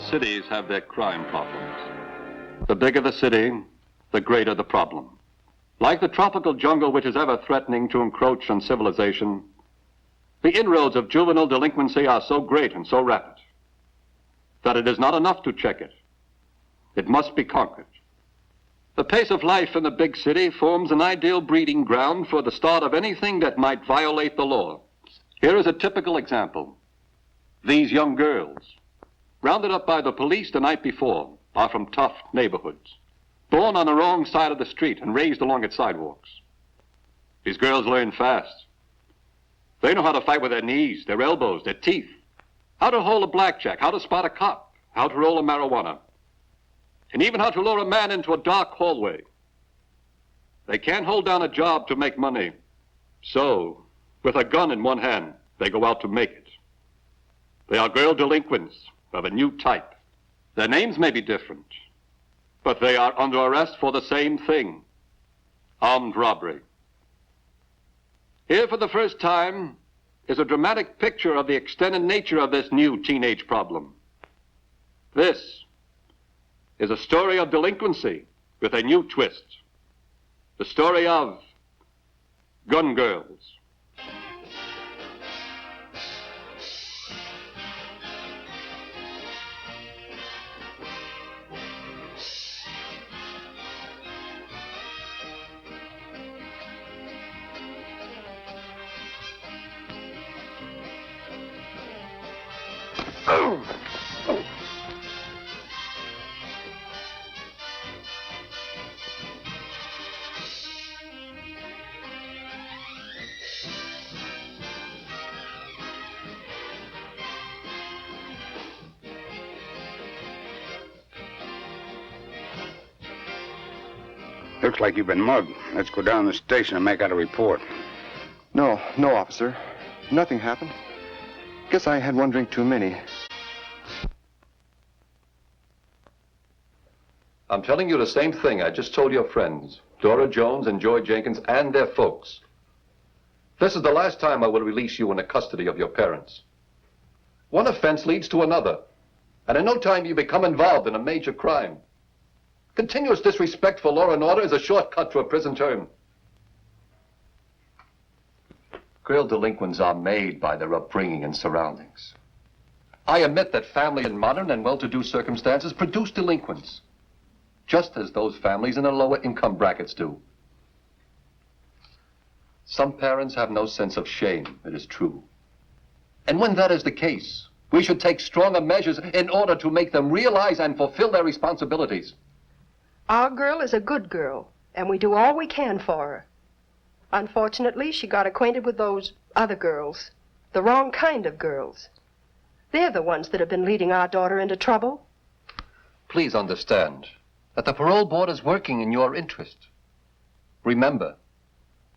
cities have their crime problems. The bigger the city, the greater the problem. Like the tropical jungle which is ever threatening to encroach on civilization, the inroads of juvenile delinquency are so great and so rapid that it is not enough to check it. It must be conquered. The pace of life in the big city forms an ideal breeding ground for the start of anything that might violate the law. Here is a typical example. These young girls, rounded up by the police the night before, are from tough neighborhoods, born on the wrong side of the street and raised along its sidewalks. These girls learn fast. They know how to fight with their knees, their elbows, their teeth, how to hold a blackjack, how to spot a cop, how to roll a marijuana, and even how to lure a man into a dark hallway. They can't hold down a job to make money, so with a gun in one hand, they go out to make it. They are girl delinquents of a new type. Their names may be different, but they are under arrest for the same thing: armed robbery. Here for the first time is a dramatic picture of the extent and nature of this new teenage problem. This is a story of delinquency with a new twist. The story of gun girls. Looks like you've been mugged. Let's go down to the station and make out a report. No, officer. Nothing happened. Guess I had one drink too many. I'm telling you the same thing I just told your friends, Dora Jones and Joy Jenkins and their folks. This is the last time I will release you in the custody of your parents. One offense leads to another, and in no time you become involved in a major crime. Continuous disrespect for law and order is a shortcut to a prison term. Girl delinquents are made by their upbringing and surroundings. I admit that families in modern and well-to-do circumstances produce delinquents, just as those families in the lower income brackets do. Some parents have no sense of shame, it is true. And when that is the case, we should take stronger measures in order to make them realize and fulfill their responsibilities. Our girl is a good girl, and we do all we can for her. Unfortunately, she got acquainted with those other girls, the wrong kind of girls. They're the ones that have been leading our daughter into trouble. Please understand that the parole board is working in your interest. Remember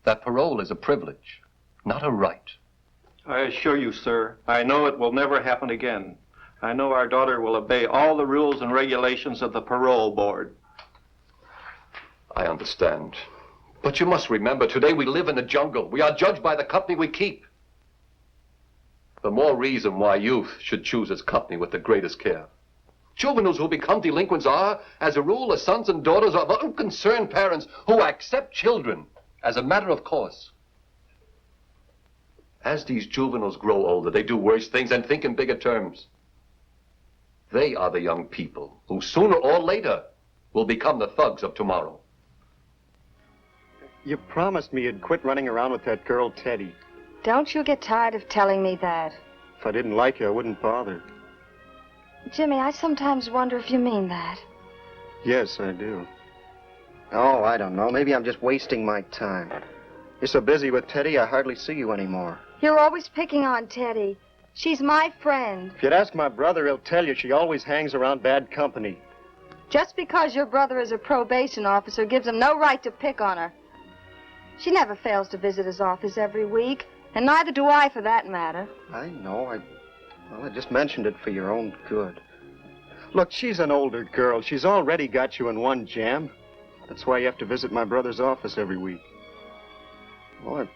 that parole is a privilege, not a right. I assure you, sir, I know it will never happen again. I know our daughter will obey all the rules and regulations of the parole board. I understand. But you must remember, today we live in the jungle. We are judged by the company we keep. The more reason why youth should choose its company with the greatest care. Juveniles who become delinquents are, as a rule, the sons and daughters of unconcerned parents who accept children as a matter of course. As these juveniles grow older, they do worse things and think in bigger terms. They are the young people who sooner or later will become the thugs of tomorrow. You promised me you'd quit running around with that girl, Teddy. Don't you get tired of telling me that. If I didn't like you, I wouldn't bother. Jimmy, I sometimes wonder if you mean that. Yes, I do. Oh, I don't know. Maybe I'm just wasting my time. You're so busy with Teddy, I hardly see you anymore. You're always picking on Teddy. She's my friend. If you'd ask my brother, he'll tell you she always hangs around bad company. Just because your brother is a probation officer gives him no right to pick on her. She never fails to visit his office every week, and neither do I, for that matter. I know. I just mentioned it for your own good. Look, she's an older girl. She's already got you in one jam. That's why you have to visit my brother's office every week. Well,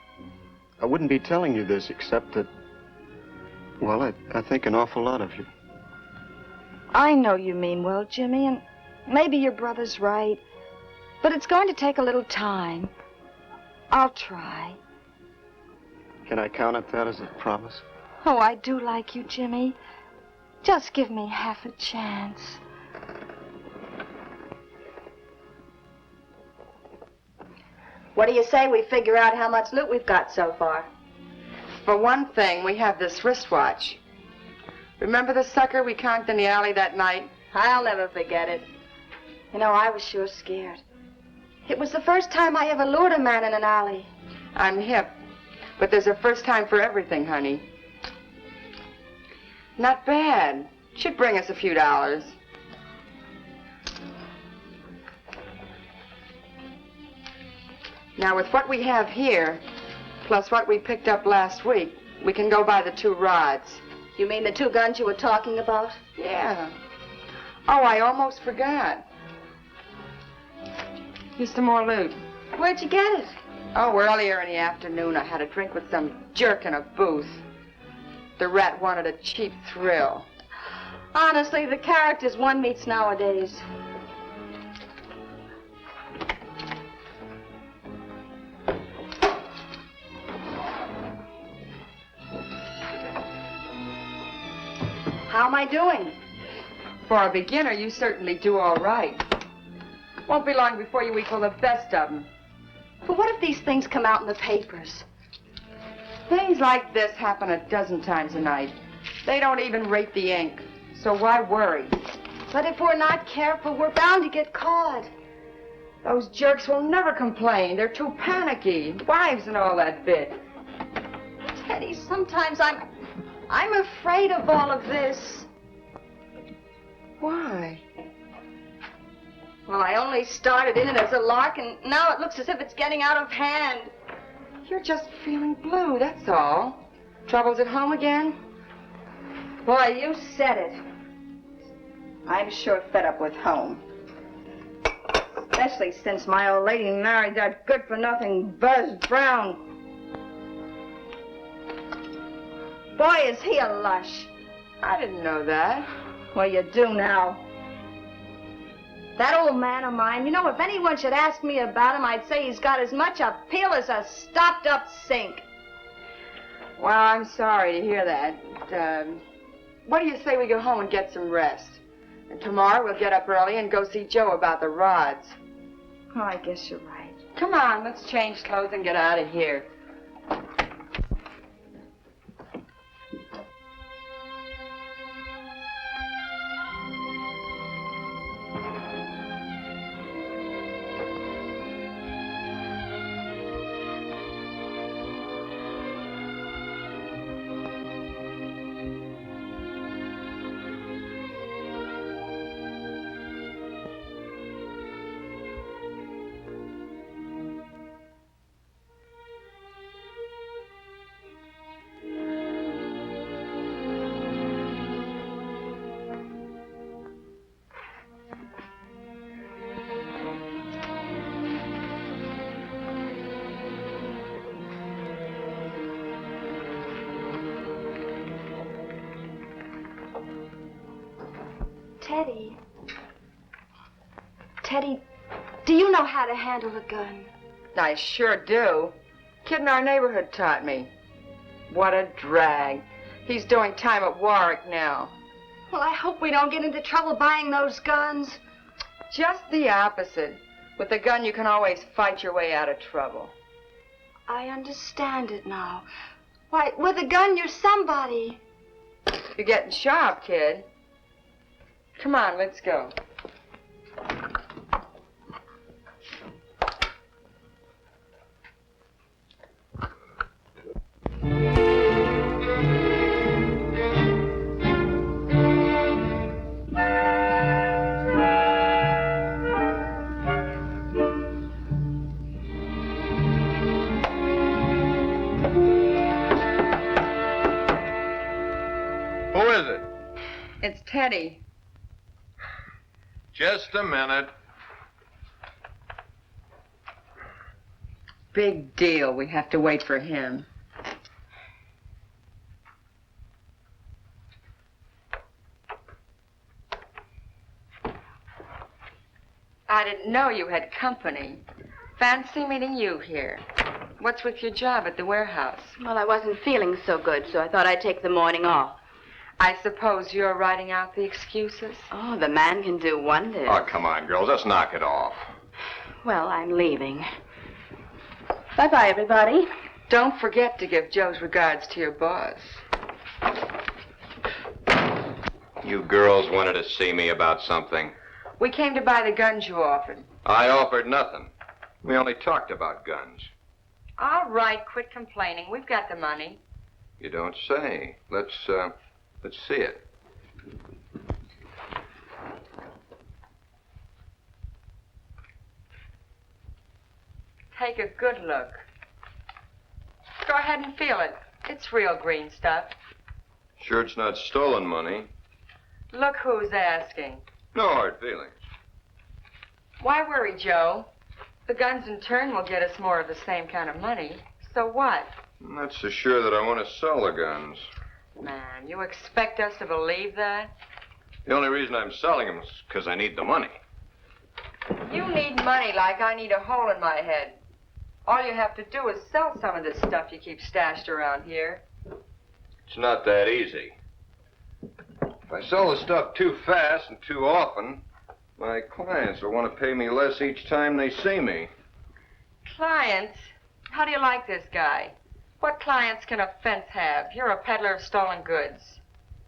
I wouldn't be telling you this except that, well, I think an awful lot of you. I know you mean well, Jimmy, and maybe your brother's right. But it's going to take a little time. I'll try. Can I count on that as a promise? Oh, I do like you, Jimmy. Just give me half a chance. What do you say we figure out how much loot we've got so far? For one thing, we have this wristwatch. Remember the sucker we conked in the alley that night? I'll never forget it. You know, I was sure scared. It was the first time I ever lured a man in an alley. I'm hip, but there's a first time for everything, honey. Not bad. Should bring us a few dollars. Now, with what we have here, plus what we picked up last week, we can go buy the 2 rods. You mean the 2 guns you were talking about? Yeah. Oh, I almost forgot. Here's some more loot. Where'd you get it? Oh, earlier in the afternoon, I had a drink with some jerk in a booth. The rat wanted a cheap thrill. Honestly, the characters one meets nowadays. How am I doing? For a beginner, you certainly do all right. Won't be long before you equal the best of them. But what if these things come out in the papers? Things like this happen a dozen times a night. They don't even rate the ink, so why worry? But if we're not careful, we're bound to get caught. Those jerks will never complain. They're too panicky. Wives and all that bit. Teddy, sometimes I'm afraid of all of this. Why? Well, I only started in it as a lark, and now it looks as if it's getting out of hand. You're just feeling blue, that's all. Troubles at home again? Boy, you said it. I'm sure fed up with home. Especially since my old lady married that good-for-nothing Buzz Brown. Boy, is he a lush. I didn't know that. Well, you do now. That old man of mine, you know, if anyone should ask me about him, I'd say he's got as much appeal as a stopped-up sink. Well, I'm sorry to hear that. What do you say we go home and get some rest? And tomorrow we'll get up early and go see Joe about the rods. Oh, I guess you're right. Come on, let's change clothes and get out of here. Teddy, do you know how to handle a gun? I sure do. Kid in our neighborhood taught me. What a drag. He's doing time at Warwick now. Well, I hope we don't get into trouble buying those guns. Just the opposite. With a gun, you can always fight your way out of trouble. I understand it now. Why, with a gun, you're somebody. You're getting sharp, kid. Come on, let's go. Who is it? It's Teddy. Just a minute. Big deal. We have to wait for him. I didn't know you had company. Fancy meeting you here. What's with your job at the warehouse? Well, I wasn't feeling so good, so I thought I'd take the morning off. I suppose you're writing out the excuses? Oh, the man can do wonders. Oh, come on, girls. Let's knock it off. Well, I'm leaving. Bye-bye, everybody. Don't forget to give Joe's regards to your boss. You girls wanted to see me about something. We came to buy the guns you offered. I offered nothing. We only talked about guns. All right, quit complaining. We've got the money. You don't say. Let's see it. Take a good look. Go ahead and feel it. It's real green stuff. Sure it's not stolen money. Look who's asking. No hard feelings. Why worry, Joe? The guns in turn will get us more of the same kind of money. So what? I'm not so sure that I want to sell the guns. Man, you expect us to believe that? The only reason I'm selling them is because I need the money. You need money like I need a hole in my head. All you have to do is sell some of this stuff you keep stashed around here. It's not that easy. If I sell the stuff too fast and too often, my clients will want to pay me less each time they see me. Clients? How do you like this guy? What clients can a fence have? You're a peddler of stolen goods.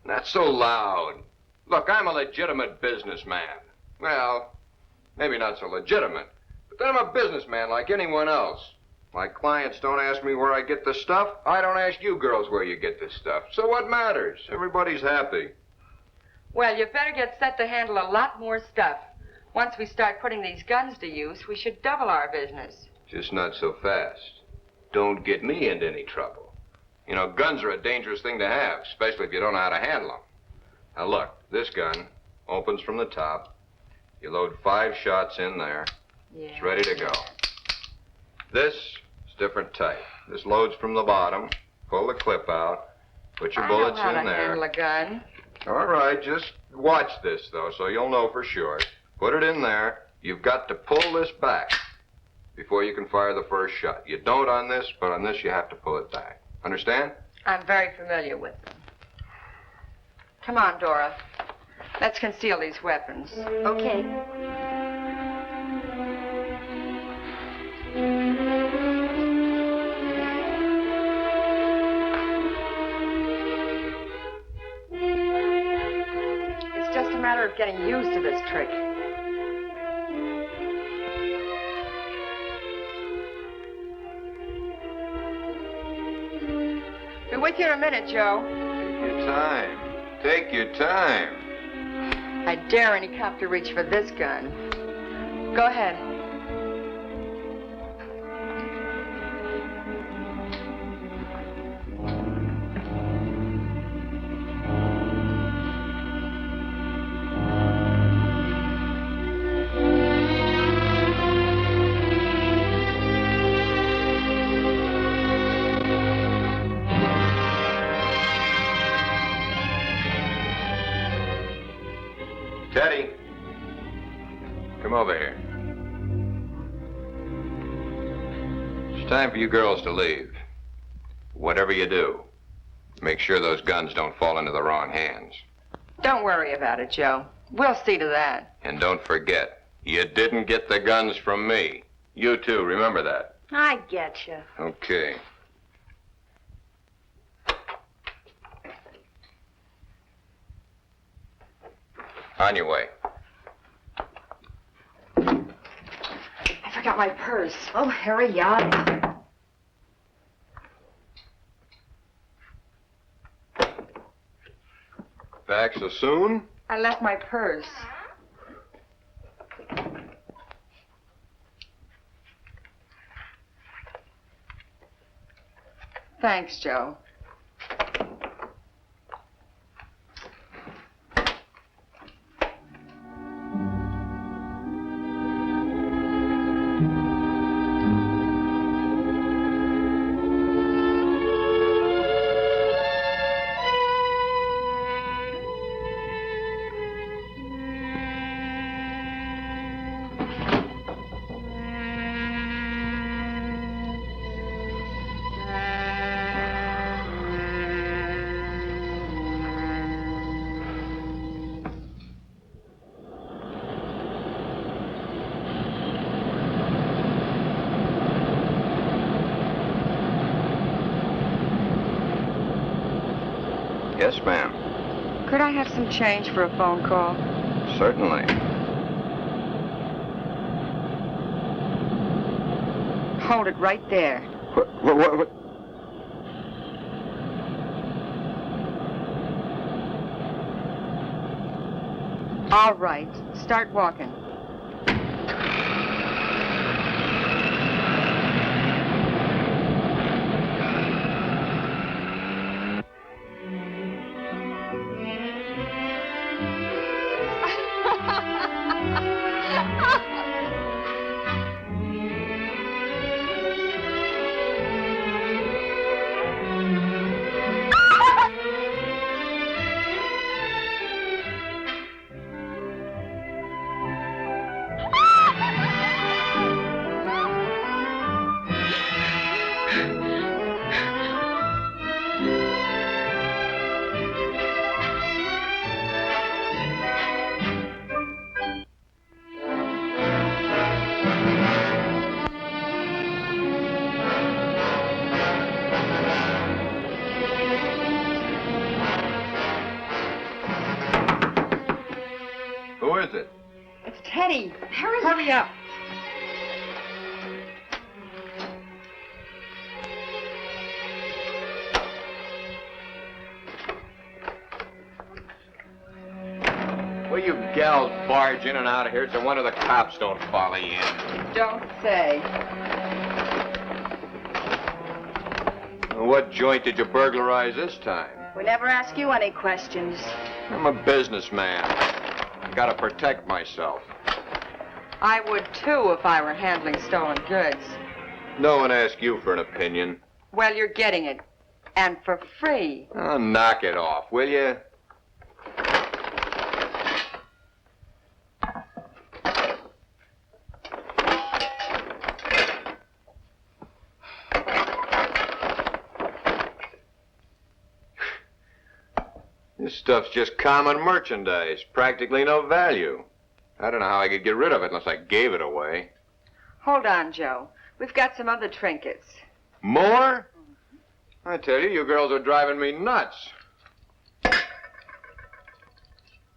Not so loud. Look, I'm a legitimate businessman. Well, maybe not so legitimate, but then I'm a businessman like anyone else. My clients don't ask me where I get the stuff. I don't ask you girls where you get the stuff. So what matters? Everybody's happy. Well, you better get set to handle a lot more stuff. Once we start putting these guns to use, we should double our business. Just not so fast. Don't get me into any trouble. You know, guns are a dangerous thing to have, especially if you don't know how to handle them. Now look, this gun opens from the top. You load 5 shots in there. Yeah. It's ready to go. This is different type. This loads from the bottom. Pull the clip out. Put your bullets I know how in to there. handle a gun. All right, just watch this, though, so you'll know for sure. Put it in there. You've got to pull this back before you can fire the first shot. You don't on this, but on this you have to pull it back. Understand? I'm very familiar with them. Come on, Dora. Let's conceal these weapons. Okay. It's just a matter of getting used to this trick. Be with you in a minute, Joe. Take your time. Take your time. I dare any cop to reach for this gun. Go ahead. Teddy, come over here. It's time for you girls to leave. Whatever you do, make sure those guns don't fall into the wrong hands. Don't worry about it, Joe. We'll see to that. And don't forget, you didn't get the guns from me. You too, remember that. I get you. Okay. On your way. I forgot my purse. Oh, hurry up. Back so soon? I left my purse. Thanks, Joe. Yes, ma'am. Could I have some change for a phone call? Certainly. Hold it right there. What? All right. Start walking. Who is it? It's Teddy. Hurry up. Will you gals barge in and out of here so one of the cops don't follow you in? Don't say. What joint did you burglarize this time? We never ask you any questions. I'm a businessman. I gotta protect myself. I would too if I were handling stolen goods. No one asked you for an opinion. Well, you're getting it. And for free. Oh, knock it off, will you? This stuff's just common merchandise, practically no value. I don't know how I could get rid of it unless I gave it away. Hold on, Joe. We've got some other trinkets. More? I tell you, you girls are driving me nuts.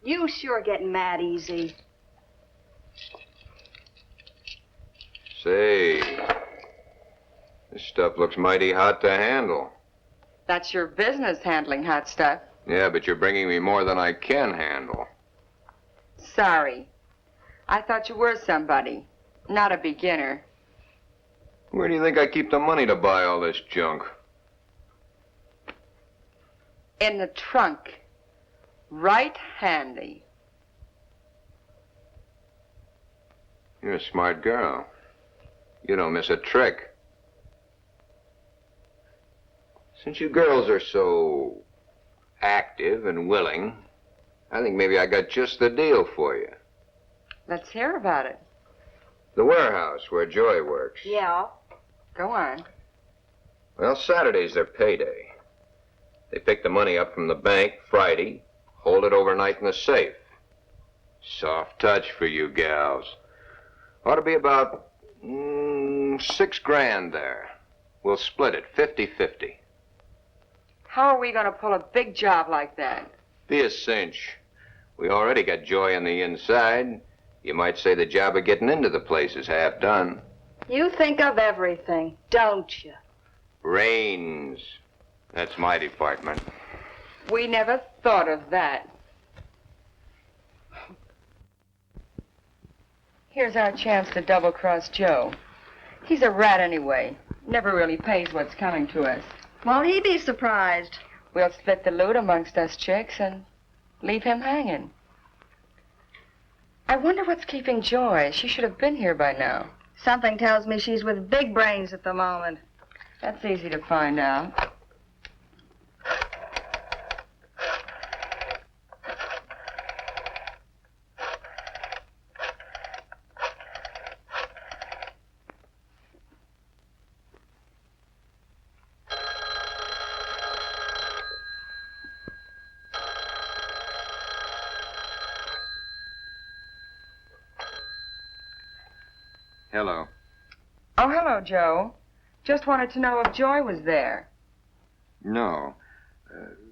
You sure get mad easy. Say, this stuff looks mighty hot to handle. That's your business, handling hot stuff. Yeah, but you're bringing me more than I can handle. Sorry. I thought you were somebody, not a beginner. Where do you think I keep the money to buy all this junk? In the trunk. Right handy. You're a smart girl. You don't miss a trick. Since you girls are so active and willing, I think maybe I got just the deal for you. Let's hear about it. The warehouse where Joy works. Yeah. Go on. Well, Saturday's their payday. They pick the money up from the bank Friday, hold it overnight in the safe. Soft touch for you gals. Ought to be about $6,000 there. We'll split it 50-50. How are we going to pull a big job like that? Be a cinch. We already got Joy on the inside. You might say the job of getting into the place is half done. You think of everything, don't you? Brains. That's my department. We never thought of that. Here's our chance to double-cross Joe. He's a rat anyway. Never really pays what's coming to us. Won't he be surprised? We'll split the loot amongst us chicks and leave him hanging. I wonder what's keeping Joy. She should have been here by now. Something tells me she's with big brains at the moment. That's easy to find out. Hello. Oh, hello, Joe. Just wanted to know if Joy was there. No.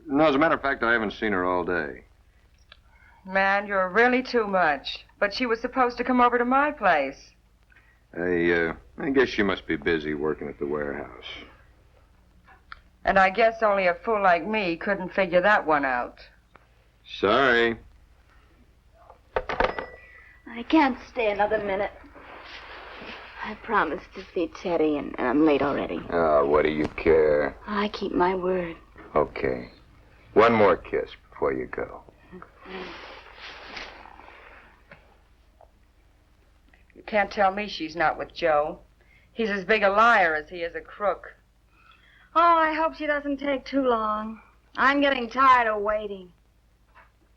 No, as a matter of fact, I haven't seen her all day. Man, you're really too much. But she was supposed to come over to my place. I guess she must be busy working at the warehouse. And I guess only a fool like me couldn't figure that one out. Sorry. I can't stay another minute. I promised to see Teddy, and I'm late already. Oh, what do you care? I keep my word. Okay. One more kiss before you go. You can't tell me she's not with Joe. He's as big a liar as he is a crook. Oh, I hope she doesn't take too long. I'm getting tired of waiting.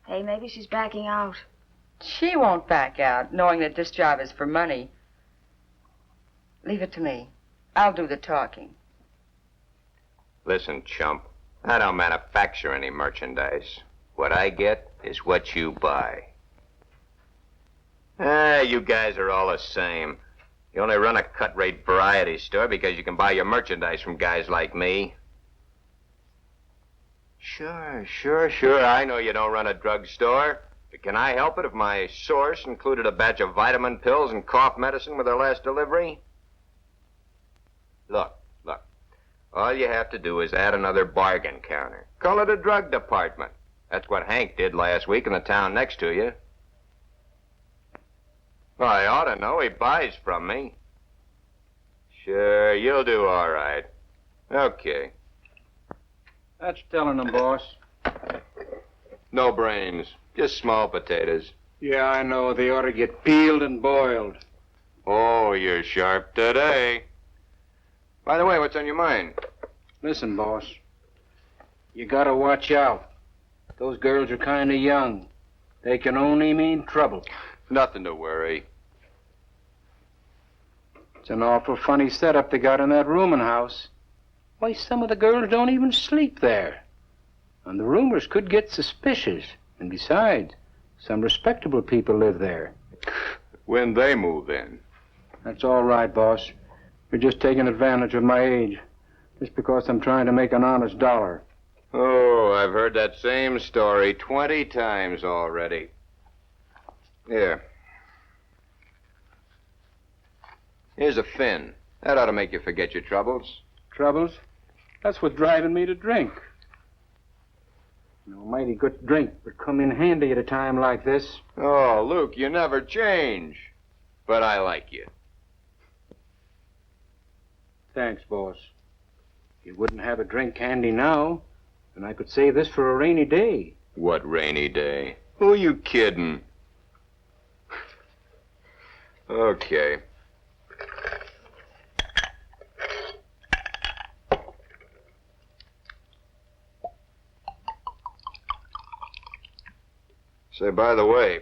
Hey, maybe she's backing out. She won't back out, knowing that this job is for money. Leave it to me. I'll do the talking. Listen, chump. I don't manufacture any merchandise. What I get is what you buy. You guys are all the same. You only run a cut-rate variety store because you can buy your merchandise from guys like me. Sure. I know you don't run a drugstore. But can I help it if my source included a batch of vitamin pills and cough medicine with their last delivery? Look. All you have to do is add another bargain counter. Call it a drug department. That's what Hank did last week in the town next to you. Well, I ought to know. He buys from me. Sure, you'll do all right. Okay. That's telling them, boss. No brains. Just small potatoes. Yeah, I know. They ought to get peeled and boiled. Oh, you're sharp today. By the way, what's on your mind? Listen, boss. You gotta watch out. Those girls are kind of young. They can only mean trouble. Nothing to worry. It's an awful funny setup they got in that rooming house. Why, some of the girls don't even sleep there. And the roomers could get suspicious. And besides, some respectable people live there. When they move in. That's all right, boss. You're just taking advantage of my age. Just because I'm trying to make an honest dollar. Oh, I've heard that same story 20 times already. Here. Here's a fin. That ought to make you forget your troubles. Troubles? That's what's driving me to drink. No mighty good drink would come in handy at a time like this. Oh, Luke, you never change. But I like you. Thanks, boss. If you wouldn't have a drink handy now, then I could save this for a rainy day. What rainy day? Who are you kidding? Okay. Say, by the way,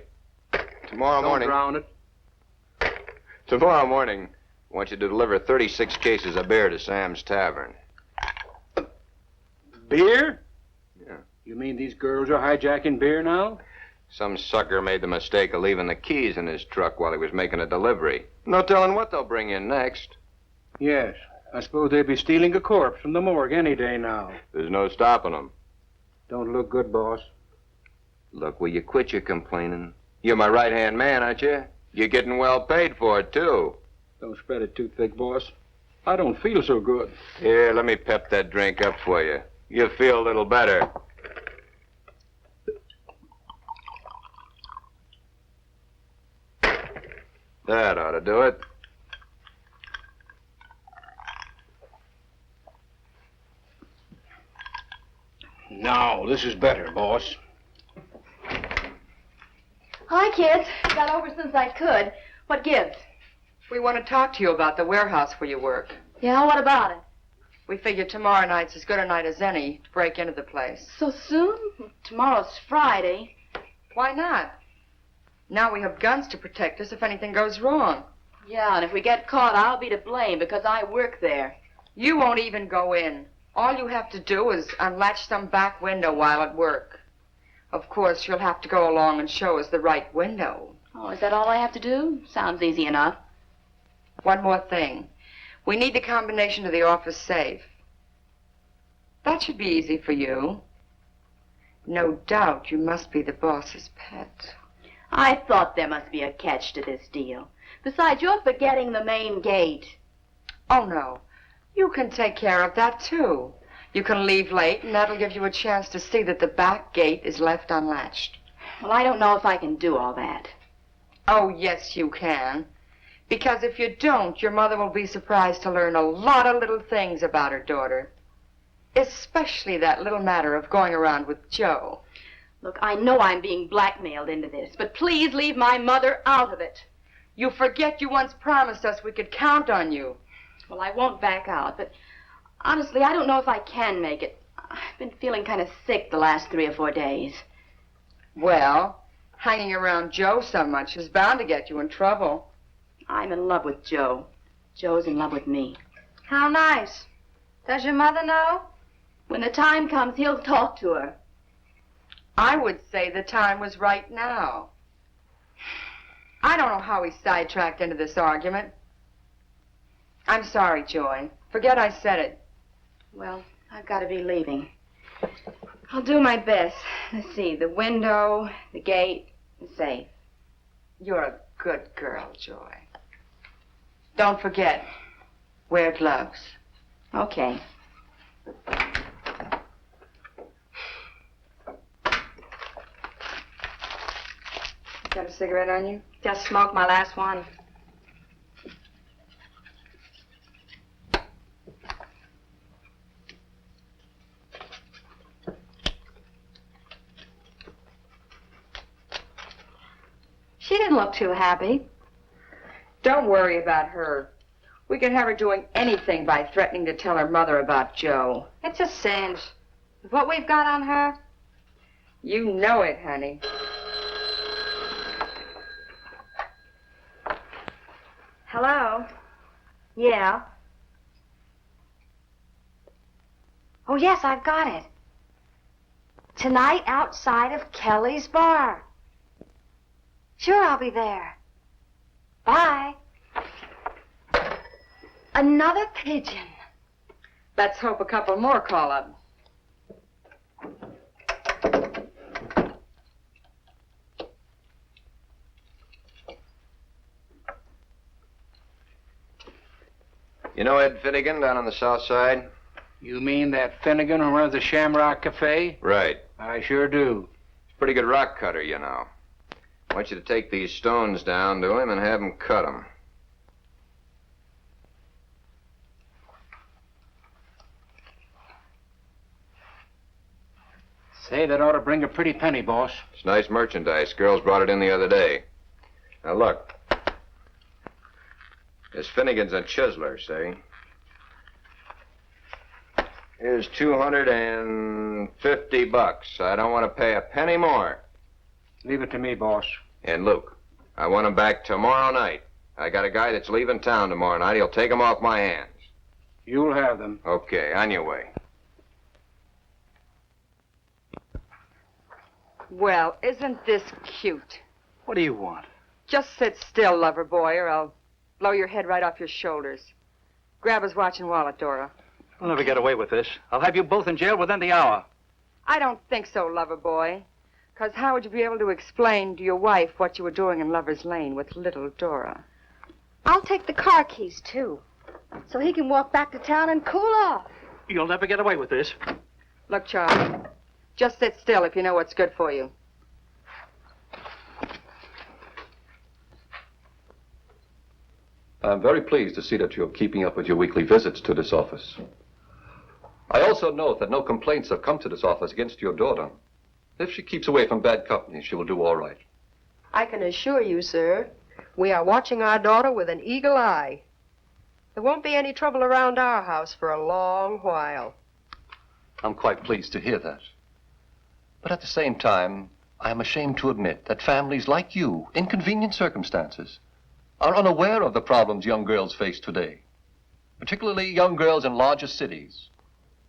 tomorrow morning... Don't drown it. Tomorrow morning, I want you to deliver 36 cases of beer to Sam's Tavern. Beer? Yeah. You mean these girls are hijacking beer now? Some sucker made the mistake of leaving the keys in his truck while he was making a delivery. No telling what they'll bring in next. Yes. I suppose they'd be stealing a corpse from the morgue any day now. There's no stopping them. Don't look good, boss. Look, will you quit your complaining? You're my right-hand man, aren't you? You're getting well paid for it, too. Don't spread it too thick, boss. I don't feel so good. Here, let me pep that drink up for you. You'll feel a little better. That ought to do it. Now, this is better, boss. Hi, kids. Got over since I could. What gives? We want to talk to you about the warehouse where you work. Yeah, what about it? We figure tomorrow night's as good a night as any to break into the place. So soon? Tomorrow's Friday. Why not? Now we have guns to protect us if anything goes wrong. Yeah, and if we get caught, I'll be to blame because I work there. You won't even go in. All you have to do is unlatch some back window while at work. Of course, you'll have to go along and show us the right window. Oh, is that all I have to do? Sounds easy enough. One more thing. We need the combination to the office safe. That should be easy for you. No doubt you must be the boss's pet. I thought there must be a catch to this deal. Besides, you're forgetting the main gate. Oh, no. You can take care of that, too. You can leave late, and that'll give you a chance to see that the back gate is left unlatched. Well, I don't know if I can do all that. Oh, yes, you can. Because if you don't, your mother will be surprised to learn a lot of little things about her daughter. Especially that little matter of going around with Joe. Look, I know I'm being blackmailed into this, but please leave my mother out of it. You forget you once promised us we could count on you. Well, I won't back out, but honestly, I don't know if I can make it. I've been feeling kind of sick the last 3 or 4 days. Well, hanging around Joe so much is bound to get you in trouble. I'm in love with Joe. Joe's in love with me. How nice. Does your mother know? When the time comes, he'll talk to her. I would say the time was right now. I don't know how we sidetracked into this argument. I'm sorry, Joy. Forget I said it. Well, I've got to be leaving. I'll do my best. Let's see, the window, the gate, the safe. You're a good girl, Joy. Don't forget, wear gloves. Okay. Got a cigarette on you? Just smoked my last one. She didn't look too happy. Don't worry about her. We can have her doing anything by threatening to tell her mother about Joe. It's a cinch. With what we've got on her. You know it, honey. Hello? Yeah. Oh, yes, I've got it. Tonight outside of Kelly's bar. Sure, I'll be there. Bye. Another pigeon. Let's hope a couple more call up. You know Ed Finnegan down on the south side? You mean that Finnegan who runs the Shamrock Cafe? Right. I sure do. He's a pretty good rock cutter, you know. I want you to take these stones down to him and have him cut them. Say, that ought to bring a pretty penny, boss. It's nice merchandise. Girls brought it in the other day. Now, look. This Finnegan's a chiseler, see? Here's $250. I don't want to pay a penny more. Leave it to me, boss. And Luke, I want him back tomorrow night. I got a guy that's leaving town tomorrow night. He'll take them off my hands. You'll have them. Okay, on your way. Well, isn't this cute? What do you want? Just sit still, lover boy, or I'll blow your head right off your shoulders. Grab his watch and wallet, Dora. I'll never get away with this. I'll have you both in jail within the hour. I don't think so, lover boy. 'Cause how would you be able to explain to your wife what you were doing in Lover's Lane with little Dora? I'll take the car keys, too. So he can walk back to town and cool off. You'll never get away with this. Look, Charlie, just sit still if you know what's good for you. I'm very pleased to see that you're keeping up with your weekly visits to this office. I also note that no complaints have come to this office against your daughter. If she keeps away from bad company, she will do all right. I can assure you, sir, we are watching our daughter with an eagle eye. There won't be any trouble around our house for a long while. I'm quite pleased to hear that. But at the same time, I am ashamed to admit that families like you, in convenient circumstances, are unaware of the problems young girls face today, particularly young girls in larger cities,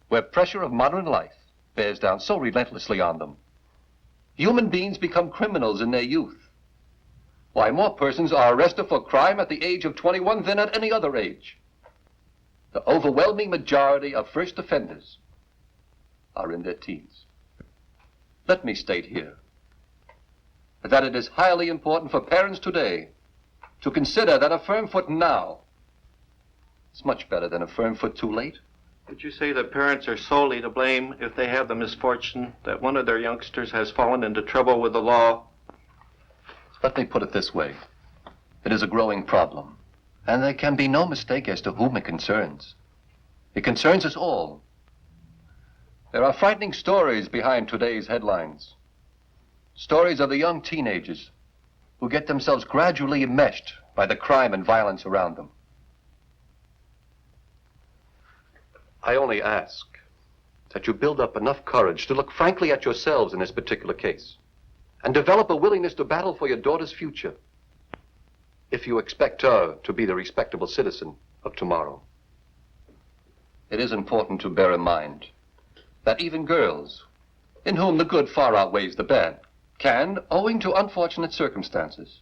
where pressure of modern life bears down so relentlessly on them. Human beings become criminals in their youth. Why, more persons are arrested for crime at the age of 21 than at any other age. The overwhelming majority of first offenders are in their teens. Let me state here that it is highly important for parents today to consider that a firm foot now is much better than a firm foot too late. Would you say that parents are solely to blame if they have the misfortune that one of their youngsters has fallen into trouble with the law? Let me put it this way. It is a growing problem, and there can be no mistake as to whom it concerns. It concerns us all. There are frightening stories behind today's headlines. Stories of the young teenagers who get themselves gradually enmeshed by the crime and violence around them. I only ask that you build up enough courage to look frankly at yourselves in this particular case and develop a willingness to battle for your daughter's future if you expect her to be the respectable citizen of tomorrow. It is important to bear in mind that even girls, in whom the good far outweighs the bad, can, owing to unfortunate circumstances,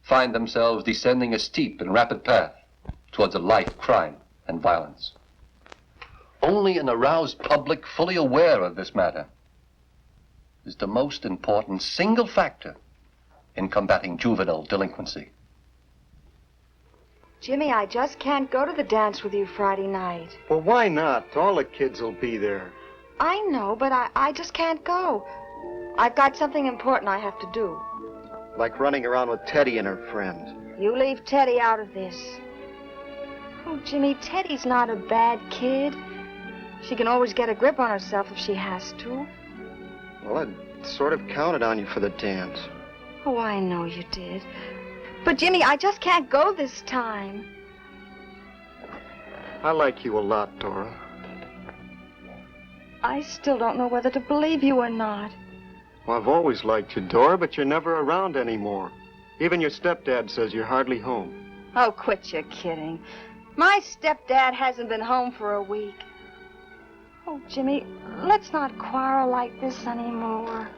find themselves descending a steep and rapid path towards a life of crime and violence. Only an aroused public fully aware of this matter is the most important single factor in combating juvenile delinquency. Jimmy, I just can't go to the dance with you Friday night. Well, why not? All the kids will be there. I know, but I just can't go. I've got something important I have to do. Like running around with Teddy and her friend. You leave Teddy out of this. Oh, Jimmy, Teddy's not a bad kid. She can always get a grip on herself if she has to. Well, I sort of counted on you for the dance. Oh, I know you did. But, Jimmy, I just can't go this time. I like you a lot, Dora. I still don't know whether to believe you or not. Well, I've always liked you, Dora, but you're never around anymore. Even your stepdad says you're hardly home. Oh, quit your kidding. My stepdad hasn't been home for a week. Oh, Jimmy, let's not quarrel like this anymore.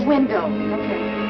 Window. Okay.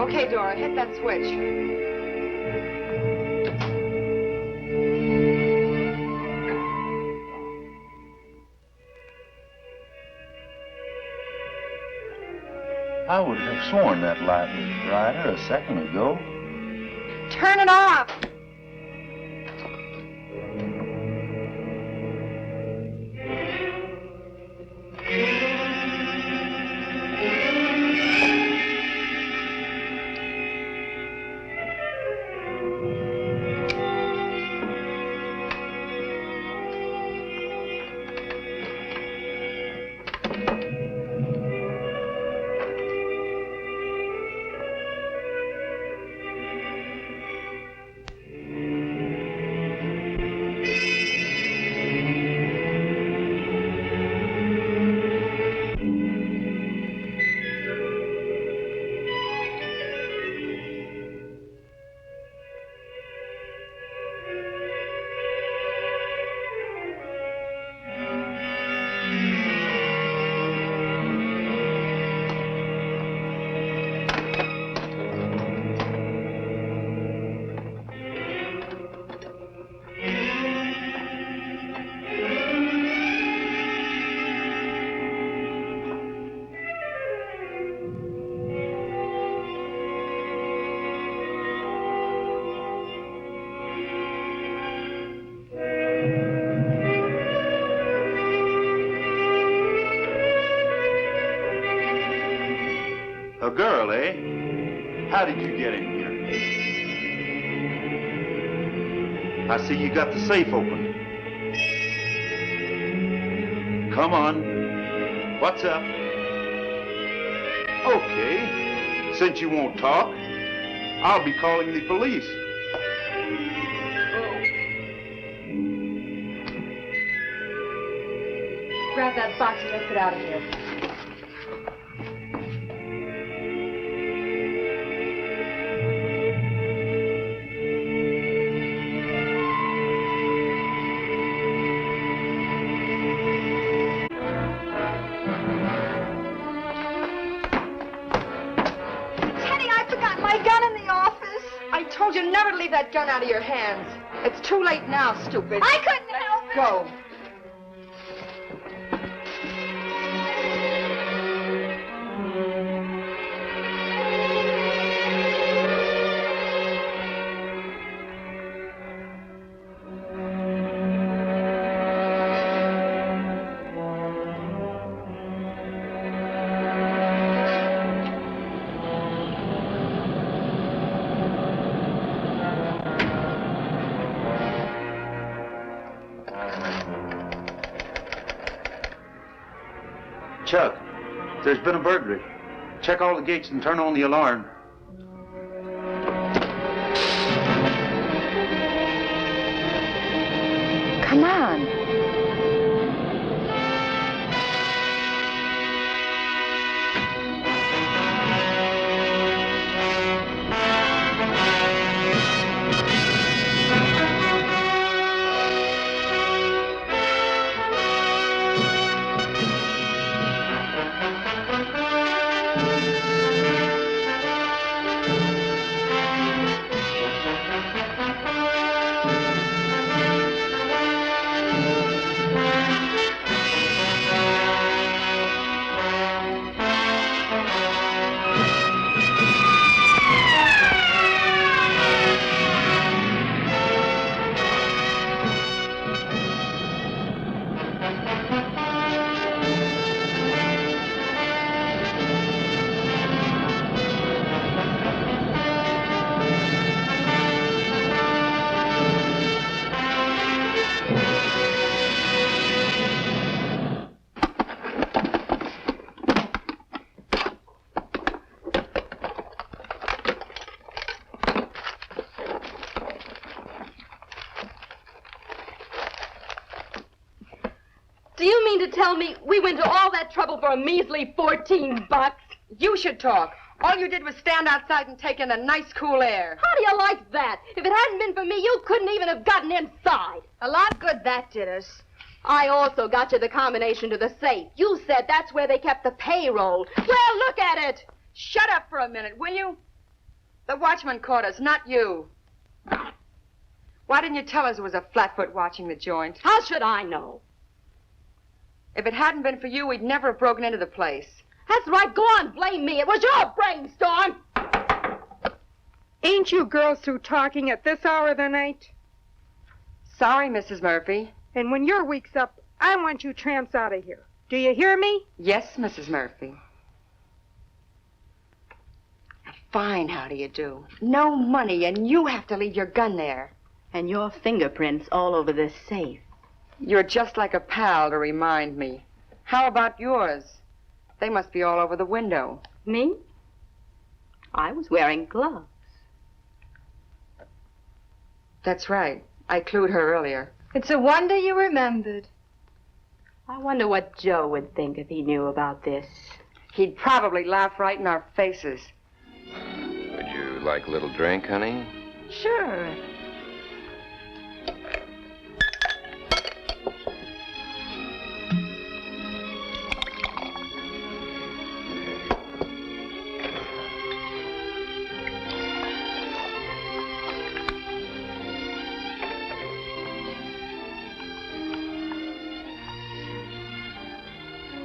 Okay, Dora, hit that switch. I would have sworn that light was brighter a second ago. Turn it off! A girl, eh? How did you get in here? I see you got the safe open. Come on. What's up? Okay. Since you won't talk, I'll be calling the police. Grab that box and let's get out of here. Kenny, I forgot my gun in the office. I told you never to leave that gun out of your hands. It's too late now, stupid. I couldn't help it. Go. Chuck, there's been a burglary. Check all the gates and turn on the alarm. Come on. Do you mean to tell me we went to all that trouble for a measly $14? You should talk. All you did was stand outside and take in the nice, cool air. How do you like that? If it hadn't been for me, you couldn't even have gotten inside. A lot of good that did us. I also got you the combination to the safe. You said that's where they kept the payroll. Well, look at it. Shut up for a minute, will you? The watchman caught us, not you. Why didn't you tell us it was a flatfoot watching the joint? How should I know? If it hadn't been for you, we'd never have broken into the place. That's right. Go on, blame me. It was your brainstorm. Ain't you girls through talking at this hour of the night? Sorry, Mrs. Murphy. And when your week's up, I want you tramps out of here. Do you hear me? Yes, Mrs. Murphy. Fine, how do you do? No money, and you have to leave your gun there. And your fingerprints all over this safe. You're just like a pal to remind me. How about yours? They must be all over the window. Me? I was wearing gloves. That's right. I clued her earlier. It's a wonder you remembered. I wonder what Joe would think if he knew about this. He'd probably laugh right in our faces. Would you like a little drink, honey? Sure.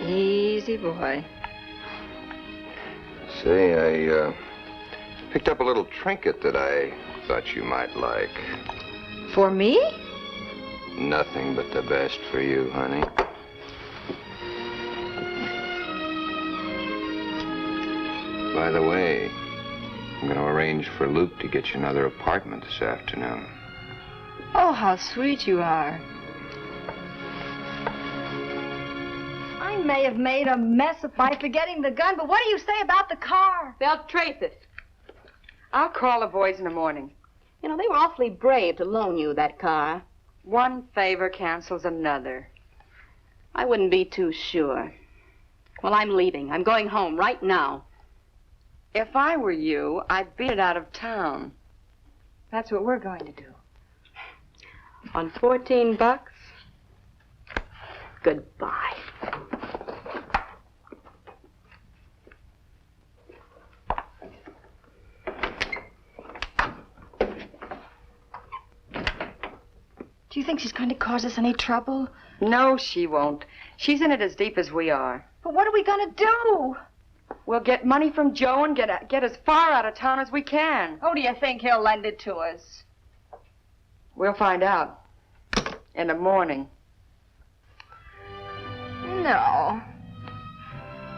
Easy boy. Say, I picked up a little trinket that I thought you might like. For me? Nothing but the best for you, honey. By the way, I'm going to arrange for Luke to get you another apartment this afternoon. Oh, how sweet you are. I may have made a mess by forgetting the gun, but what do you say about the car? They'll trace it. I'll call the boys in the morning. You know, they were awfully brave to loan you that car. One favor cancels another. I wouldn't be too sure. Well, I'm leaving. I'm going home right now. If I were you, I'd beat it out of town. That's what we're going to do. On $14? Goodbye. Do you think she's going to cause us any trouble? No, she won't. She's in it as deep as we are. But what are we going to do? We'll get money from Joe and get as far out of town as we can. Who do you think he'll lend it to us? We'll find out. In the morning. No.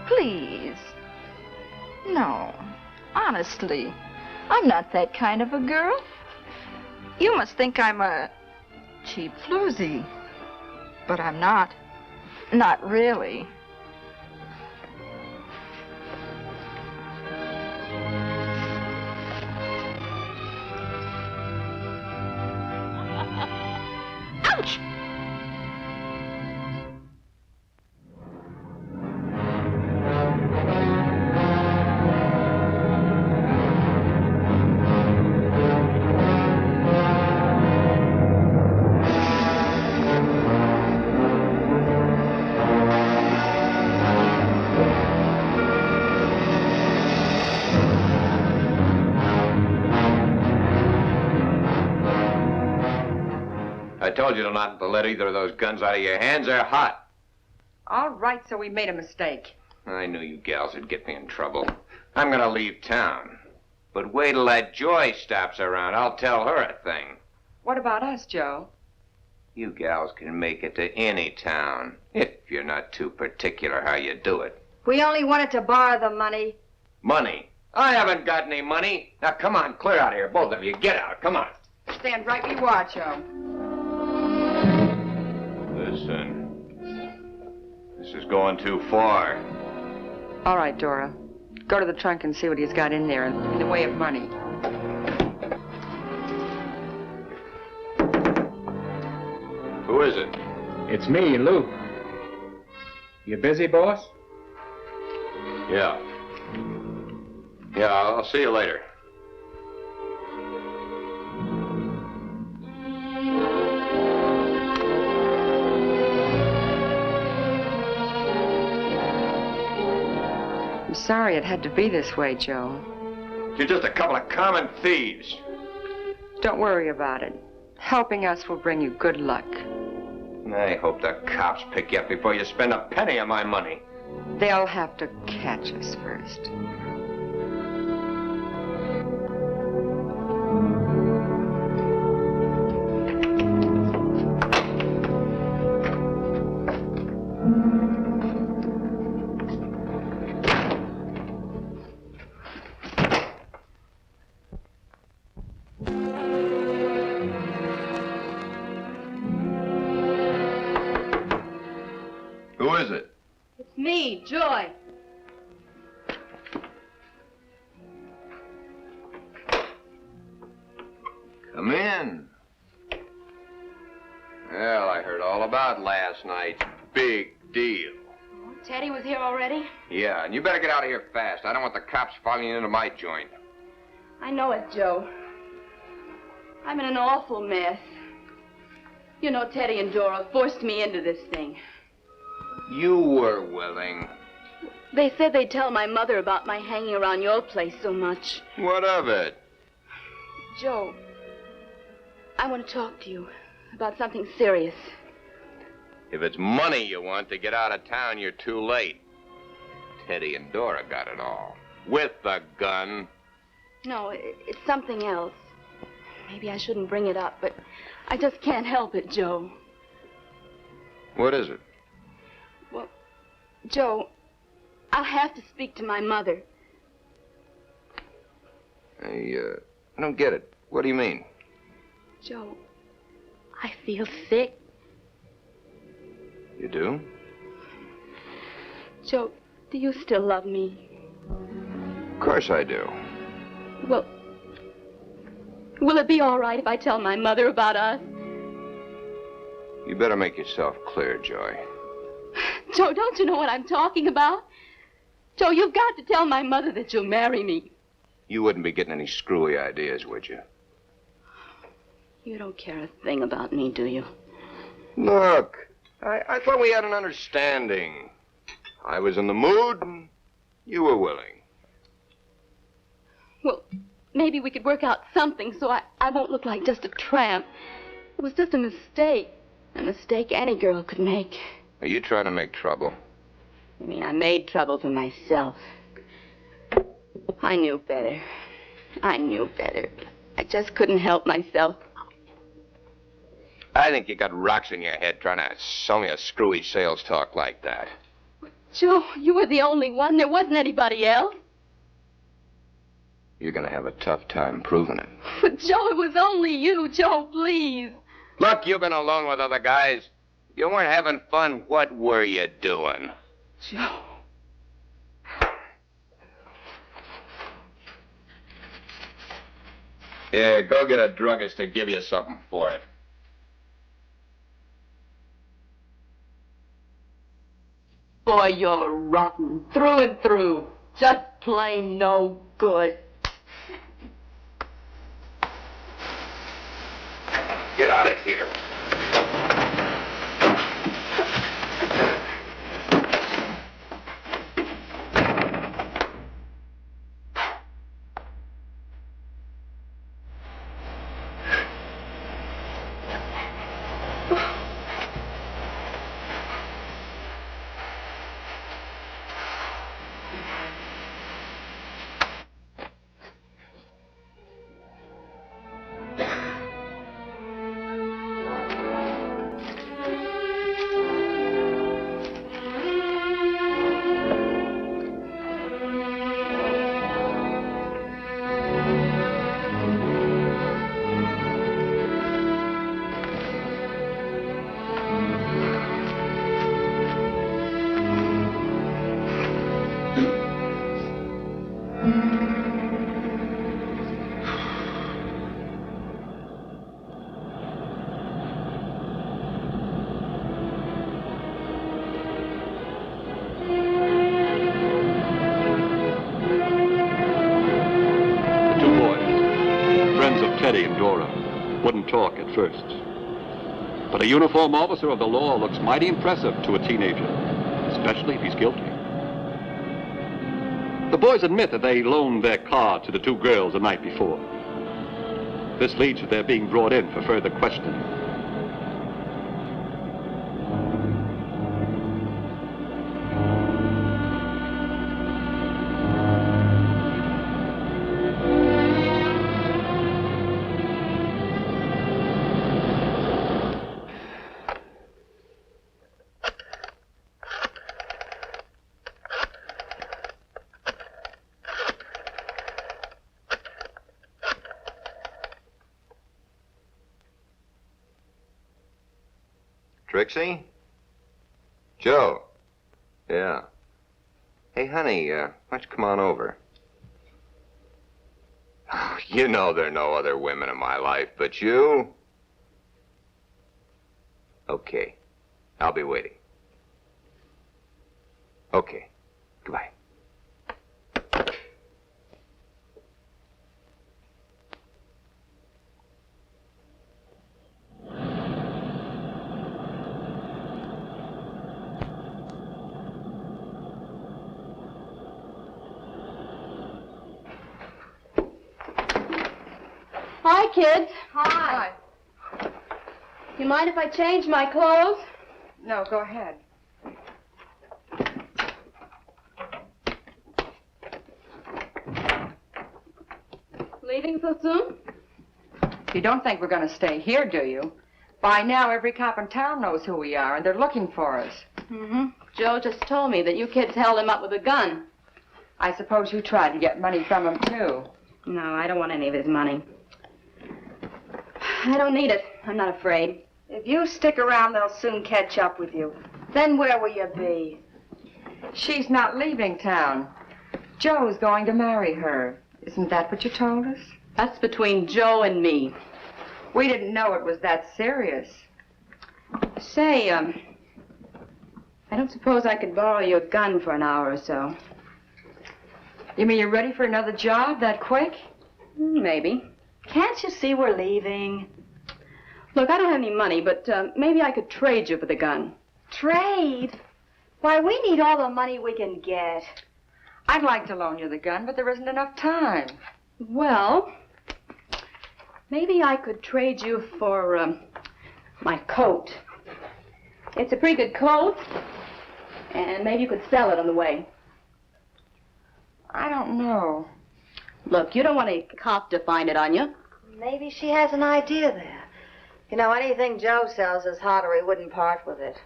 Please. No. Honestly, I'm not that kind of a girl. You must think I'm a cheap floozy. But I'm not. Not really. Ouch! I told you not to let either of those guns out of your hands. They're hot. All right, so we made a mistake. I knew you gals would get me in trouble. I'm going to leave town. But wait till that Joy stops around. I'll tell her a thing. What about us, Joe? You gals can make it to any town, if you're not too particular how you do it. We only wanted to borrow the money. Money? I haven't got any money. Now, come on, clear out of here, both of you. Get out, come on. Stand right where you are, Joe. Listen, this is going too far. All right, Dora. Go to the trunk and see what he's got in there in the way of money. Who is it? It's me, Luke. You busy, boss? Yeah. Yeah, I'll see you later. I'm sorry it had to be this way, Joe. You're just a couple of common thieves. Don't worry about it. Helping us will bring you good luck. I hope the cops pick you up before you spend a penny of my money. They'll have to catch us first. Who is it? It's me, Joy. Come in. Well, I heard all about last night. Big deal. Teddy was here already? Yeah, and you better get out of here fast. I don't want the cops following into my joint. I know it, Joe. I'm in an awful mess. You know, Teddy and Dora forced me into this thing. You were willing. They said they'd tell my mother about my hanging around your place so much. What of it? Joe, I want to talk to you about something serious. If it's money you want to get out of town, you're too late. Teddy and Dora got it all. With the gun. No, it's something else. Maybe I shouldn't bring it up, but I just can't help it, Joe. What is it? Well, Joe, I'll have to speak to my mother. I don't get it. What do you mean? Joe, I feel sick. You do? Joe, do you still love me? Of course I do. Well, will it be all right if I tell my mother about us? You better make yourself clear, Joy. Joe, don't you know what I'm talking about? Joe, you've got to tell my mother that you'll marry me. You wouldn't be getting any screwy ideas, would you? You don't care a thing about me, do you? Look, I thought we had an understanding. I was in the mood, and you were willing. Well, maybe we could work out something so I won't look like just a tramp. It was just a mistake. A mistake any girl could make. Are you trying to make trouble? I mean, I made trouble for myself. I knew better. I knew better. I just couldn't help myself. I think you got rocks in your head trying to sell me a screwy sales talk like that. Joe, you were the only one. There wasn't anybody else. You're gonna have a tough time proving it. But Joe, it was only you. Joe, please. Look, you've been alone with other guys. You weren't having fun. What were you doing? Joe. Yeah, go get a druggist to give you something for it. Boy, you're rotten. Through and through. Just plain no good. Get out of here. Teddy and Dora wouldn't talk at first. But a uniformed officer of the law looks mighty impressive to a teenager, especially if he's guilty. The boys admit that they loaned their car to the two girls the night before. This leads to their being brought in for further questioning. Trixie? Joe? Yeah. Hey, honey, why don't you come on over? Oh, you know there are no other women in my life but you. Okay. I'll be waiting. Okay. Goodbye. Hi, kids. Hi. You mind if I change my clothes? No, go ahead. Leaving so soon? You don't think we're going to stay here, do you? By now, every cop in town knows who we are, and they're looking for us. Mm-hmm. Joe just told me that you kids held him up with a gun. I suppose you tried to get money from him, too. No, I don't want any of his money. I don't need it. I'm not afraid. If you stick around, they'll soon catch up with you. Then where will you be? She's not leaving town. Joe's going to marry her. Isn't that what you told us? That's between Joe and me. We didn't know it was that serious. Say, I don't suppose I could borrow your gun for an hour or so. You mean you're ready for another job that quick? Maybe. Can't you see we're leaving? Look, I don't have any money, but maybe I could trade you for the gun. Trade? Why, we need all the money we can get. I'd like to loan you the gun, but there isn't enough time. Well, maybe I could trade you for my coat. It's a pretty good coat, and maybe you could sell it on the way. I don't know. Look, you don't want a cop to find it on you. Maybe she has an idea there. You know, anything Joe sells is hot or he wouldn't part with it.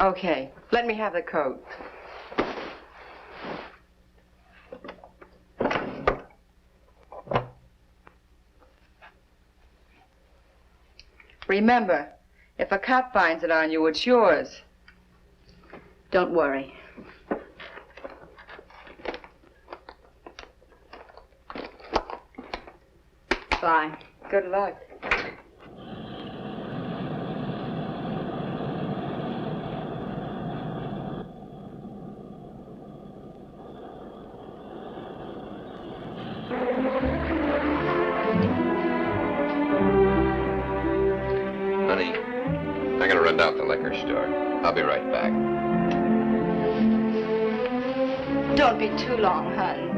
Okay, let me have the coat. Remember, if a cop finds it on you, it's yours. Don't worry. Bye. Good luck. Honey, I'm gonna run down to the liquor store. I'll be right back. Don't be too long, hon.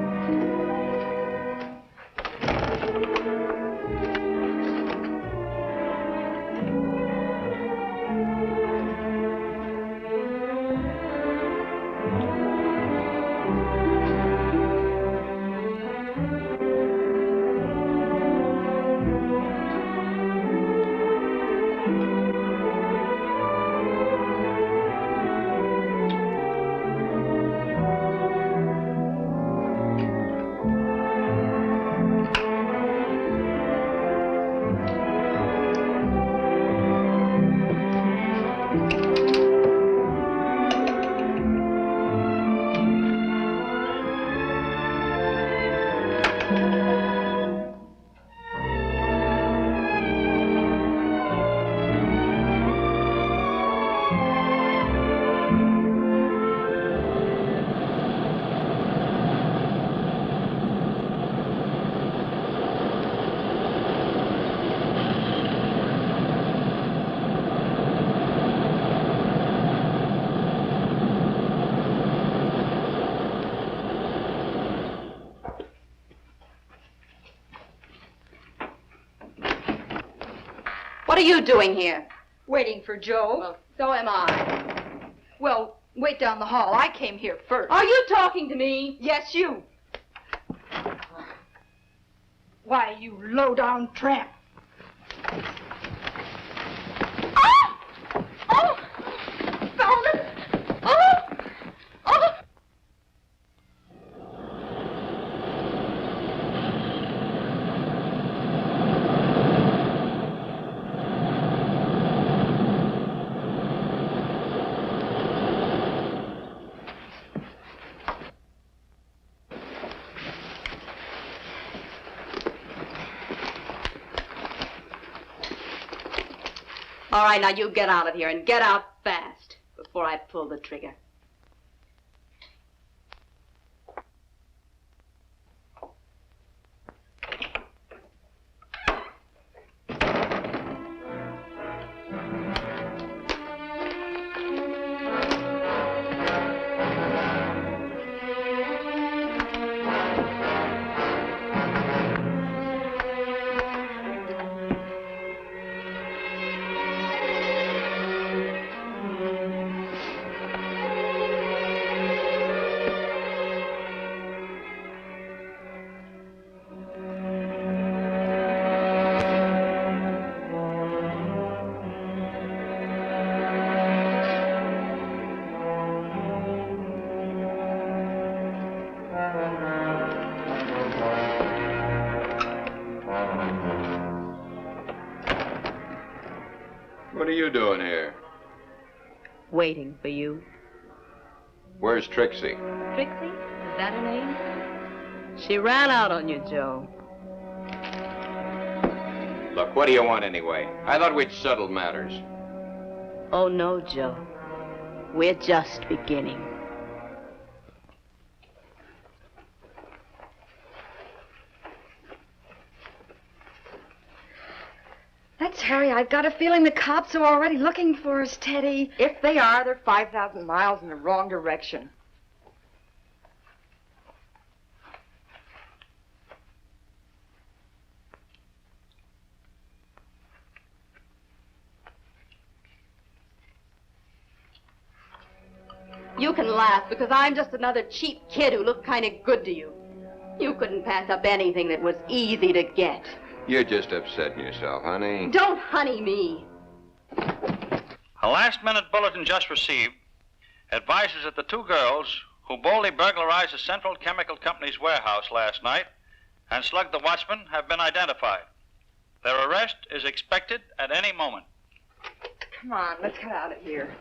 What are you doing here? Waiting for Joe. Well, so am I. Well, wait down the hall. I came here first. Are you talking to me? Yes, you. Why, you low-down tramp. Oh! Oh! Found it! Oh! Oh! All right, now you get out of here and get out fast before I pull the trigger. you doing here? Waiting for you. Where's Trixie? Trixie? Is that her name? She ran out on you, Joe. Look, what do you want anyway? I thought we'd settled matters. Oh, no, Joe. We're just beginning. Let's hurry. I've got a feeling the cops are already looking for us, Teddy. If they are, they're 5,000 miles in the wrong direction. You can laugh because I'm just another cheap kid who looked kind of good to you. You couldn't pass up anything that was easy to get. You're just upsetting yourself, honey. Don't honey me. A last-minute bulletin just received advises that the two girls who boldly burglarized the Central Chemical Company's warehouse last night and slugged the watchman have been identified. Their arrest is expected at any moment. Come on, let's get out of here.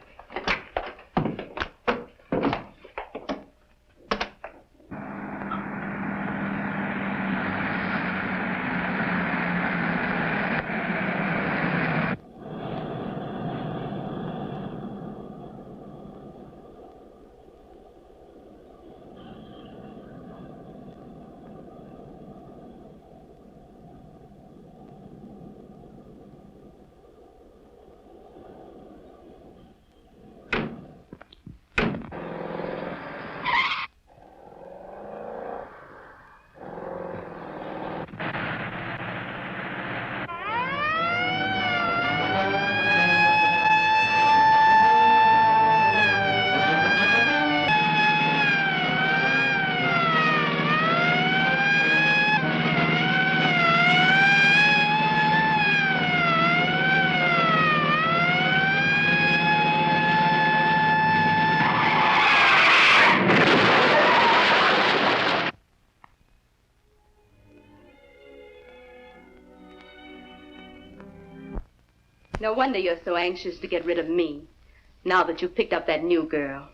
No wonder you're so anxious to get rid of me, now that you've picked up that new girl.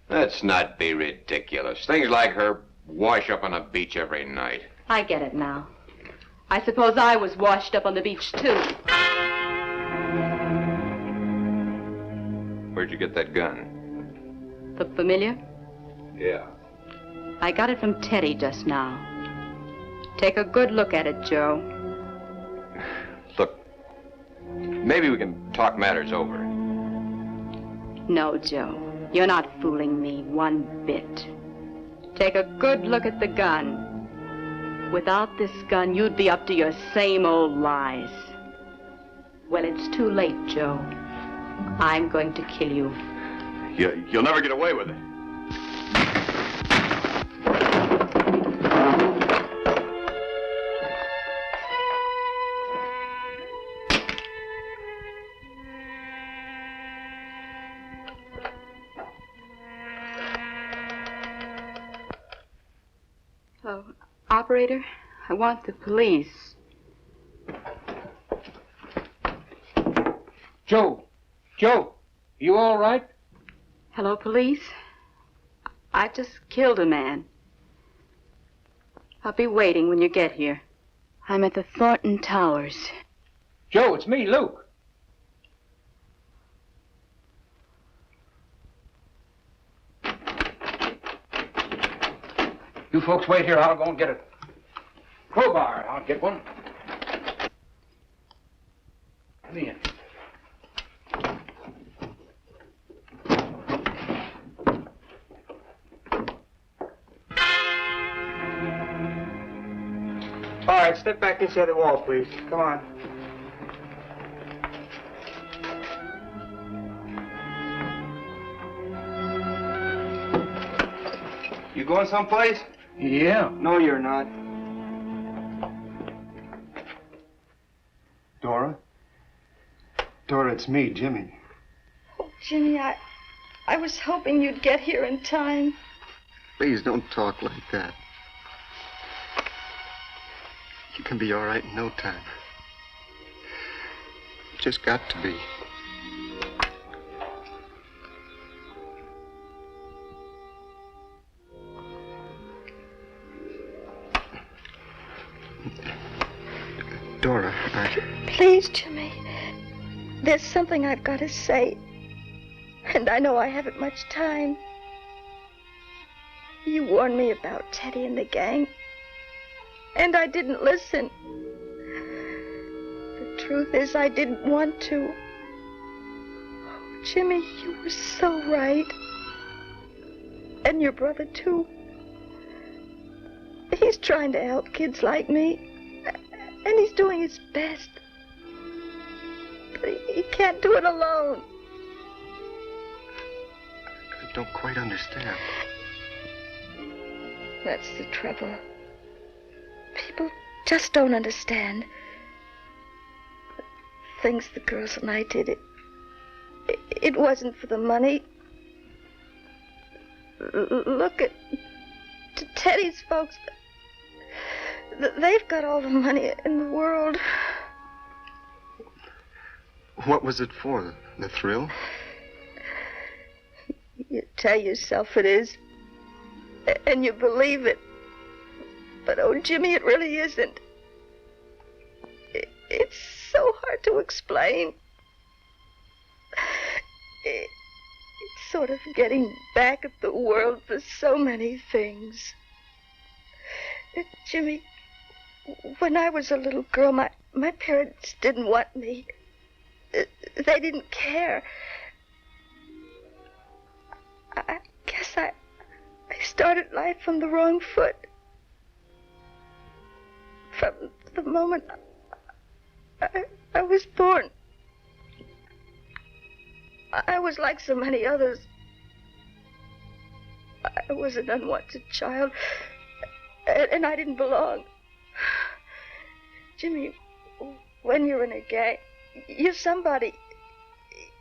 Let's not be ridiculous. Things like her wash up on the beach every night. I get it now. I suppose I was washed up on the beach, too. Where'd you get that gun? The familiar? Yeah. I got it from Teddy just now. Take a good look at it, Joe. Look, maybe we can talk matters over. No, Joe. You're not fooling me one bit. Take a good look at the gun. Without this gun, you'd be up to your same old lies. Well, it's too late, Joe. I'm going to kill you. You'll never get away with it. Oh, operator, I want the police. Joe, you all right? Hello, police? I just killed a man. I'll be waiting when you get here. I'm at the Thornton Towers. Joe, it's me, Luke. You folks wait here. I'll go and get a crowbar. I'll get one. Come in. All right, step back inside the wall, please. Come on. You going someplace? Yeah. No, you're not. Dora? Dora, it's me, Jimmy. Oh, Jimmy, I was hoping you'd get here in time. Please don't talk like that. You can be all right in no time. You just got to be. Dora, Please, Jimmy. There's something I've got to say. And I know I haven't much time. You warned me about Teddy and the gang. And I didn't listen. The truth is, I didn't want to. Oh, Jimmy, you were so right. And your brother, too. He's trying to help kids like me. And he's doing his best. But he can't do it alone. I don't quite understand. That's the trouble. People just don't understand. The things the girls and I did, it wasn't for the money. Look at Teddy's folks. They've got all the money in the world. What was it for? The thrill? You tell yourself it is, and you believe it. But, oh, Jimmy, it really isn't. It's so hard to explain. It's sort of getting back at the world for so many things. Jimmy, when I was a little girl, my parents didn't want me. They didn't care. I guess I started life on the wrong foot. From the moment I was born, I was like so many others. I was an unwanted child, and I didn't belong. Jimmy, when you're in a gang, you're somebody.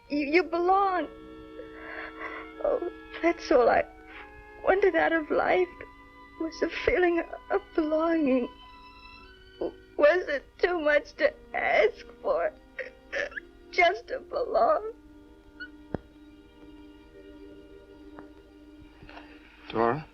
You belong. Oh, that's all I wanted out of life, was a feeling of belonging. Was it too much to ask for? Just to belong? Dora?